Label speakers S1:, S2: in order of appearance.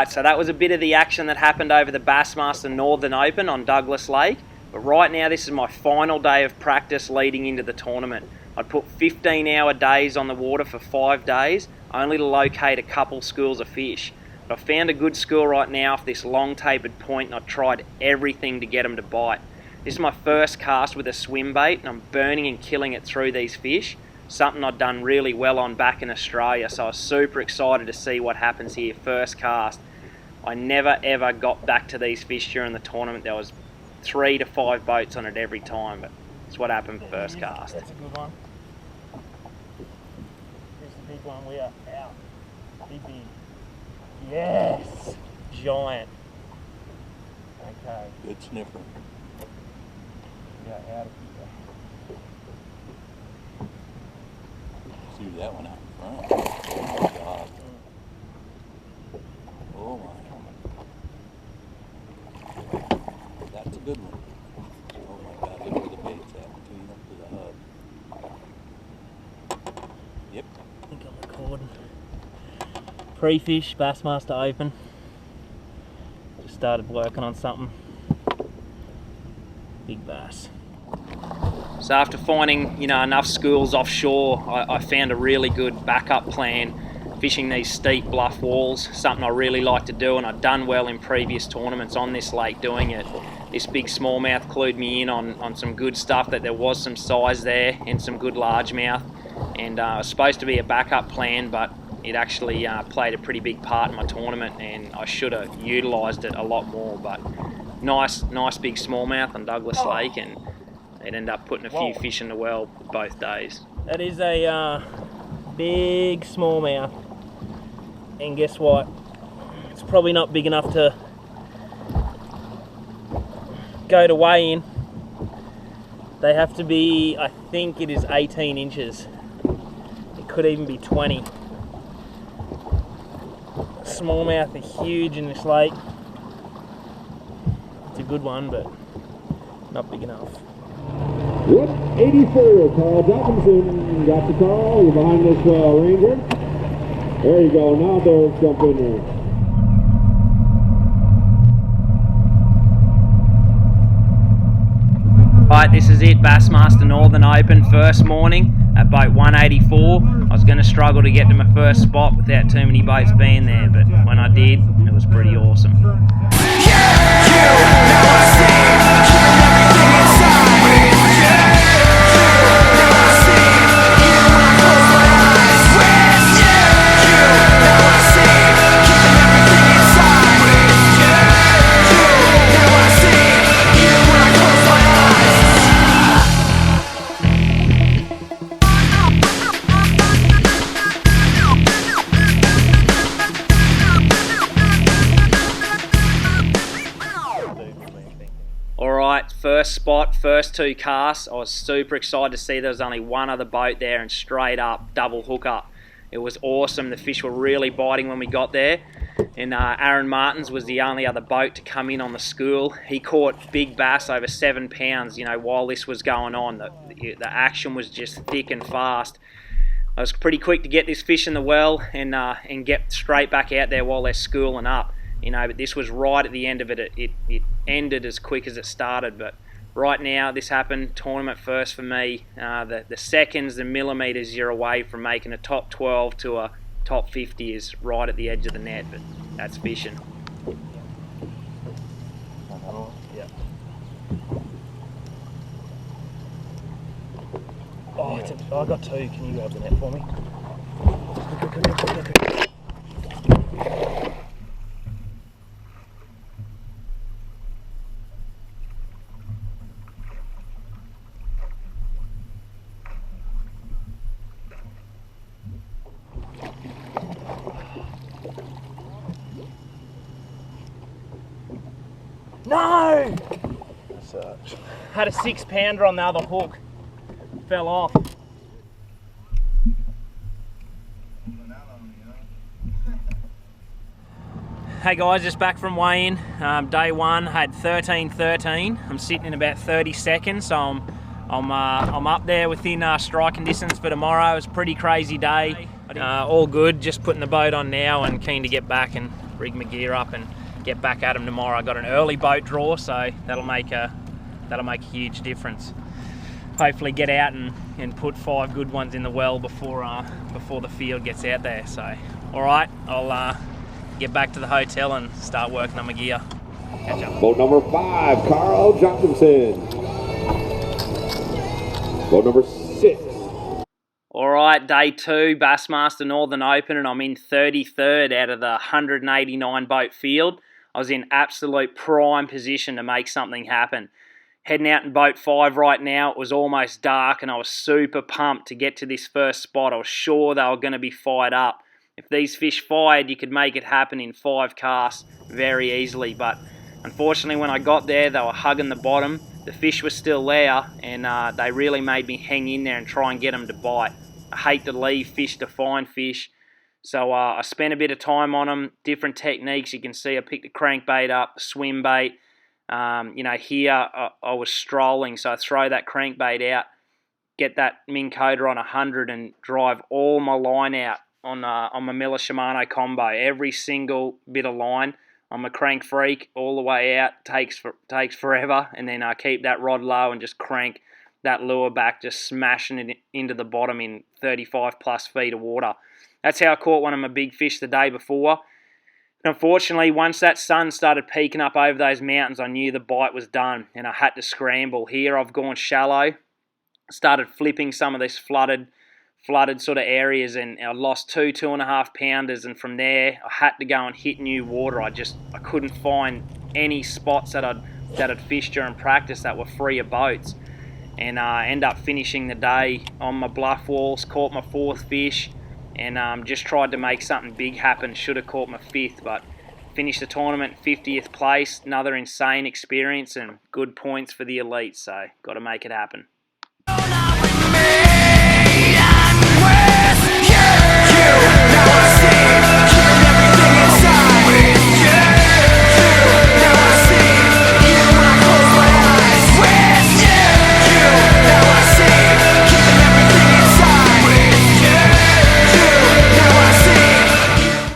S1: So that was a bit of the action that happened over the Bassmaster Northern Open on Douglas Lake. But right now this is my final day of practice leading into the tournament. I put 15-hour days on the water for 5 days, only to locate a couple schools of fish. But I found a good school right now for this long tapered point, and I tried everything to get them to bite. This is my first cast with a swim bait, and I'm burning and killing it through these fish. Something I'd done really well on back in Australia, so I was super excited to see what happens here, first cast. I never ever got back to these fish during the tournament. There was 3 to 5 boats on it every time, but that's what happened first cast.
S2: That's a good one. Here's the big one. We are out. Big. Yes! Giant. Okay.
S3: Good sniffer.
S2: We are out of here.
S3: See that one out in front. Oh my God. Oh my. That's a good one. Oh my God, look where the bait's at, between up to the hub. Yep.
S2: I think I'm recording. Pre-fish, Bassmaster Open. Just started working on something. Big bass.
S1: So after finding, enough schools offshore, I found a really good backup plan, fishing these steep bluff walls, something I really like to do, and I've done well in previous tournaments on this lake doing it. This big smallmouth clued me in on some good stuff, that there was some size there and some good largemouth, and it was supposed to be a backup plan, but it actually played a pretty big part in my tournament, and I should have utilised it a lot more. But nice big smallmouth on Douglas Lake, and it ended up putting a few fish in the well both days.
S2: That is a big smallmouth, and guess what? It's probably not big enough to go to weigh in. They have to be, I think it is 18 inches. It could even be 20. Smallmouth are huge in this lake. It's a good one, but not big enough.
S4: Yep, 84, Carl Dickinson got the call. You're behind this Ranger. There you go, now they'll jump in there.
S1: Right, this is it, Bassmaster Northern Open, first morning at boat 184. I was going to struggle to get to my first spot without too many boats being there, but when I did, it was pretty awesome. Alright, first spot, first 2 casts. I was super excited to see there was only one other boat there and straight up double hookup. It was awesome. The fish were really biting when we got there. And Aaron Martins was the only other boat to come in on the school. He caught big bass over 7 pounds, you know, while this was going on. The action was just thick and fast. I was pretty quick to get this fish in the well and get straight back out there while they're schooling up. You know, but this was right at the end of it. It ended as quick as it started. But right now, this happened, tournament first for me. The seconds, the millimeters you're away from making a top 12 to a top 50 is right at the edge of the net, but that's fishing.
S2: Yeah. Oh, I got 2. Can you grab the net for me? Quick. No!
S3: That sucks.
S2: Had a 6-pounder on the other hook. Fell off. Hey guys, just back from weigh-in. Day 1 had 13.13. I'm sitting in about 30 seconds, so I'm up there within striking distance for tomorrow. It was a pretty crazy day. All good, just putting the boat on now and keen to get back and rig my gear up and get back at them tomorrow. I got an early boat draw, so that'll make a huge difference. Hopefully get out and put 5 good ones in the well before the field gets out there. So, all right, I'll get back to the hotel and start working on my gear. Catch up.
S4: Boat number 5, Carl Johnson. Boat number 6.
S1: All right, day 2, Bassmaster Northern Open, and I'm in 33rd out of the 189 boat field. I was in absolute prime position to make something happen. Heading out in boat 5 right now, it was almost dark and I was super pumped to get to this first spot. I was sure they were going to be fired up. If these fish fired, you could make it happen in 5 casts very easily, but unfortunately when I got there, they were hugging the bottom. The fish were still there and they really made me hang in there and try and get them to bite. I hate to leave fish to find fish. So I spent a bit of time on them, different techniques. You can see I picked the crankbait up, swim bait. You know, here I was strolling, so I throw that crankbait out, get that Minn Kota on 100 and drive all my line out on my Miller Shimano combo. Every single bit of line. I'm a crank freak all the way out. Takes forever, and then I keep that rod low and just crank that lure back, just smashing it into the bottom in 35 plus feet of water. That's how I caught one of my big fish the day before. And unfortunately, once that sun started peeking up over those mountains, I knew the bite was done and I had to scramble. Here I've gone shallow, started flipping some of these flooded sort of areas, and I lost 2.5 pounders, and from there I had to go and hit new water. I couldn't find any spots that I'd fished during practice that were free of boats. And I end up finishing the day on my bluff walls, caught my 4th fish, and just tried to make something big happen. Should have caught my 5th, but finished the tournament 50th place. Another insane experience and good points for the elite, so got to make it happen.
S5: You, now I see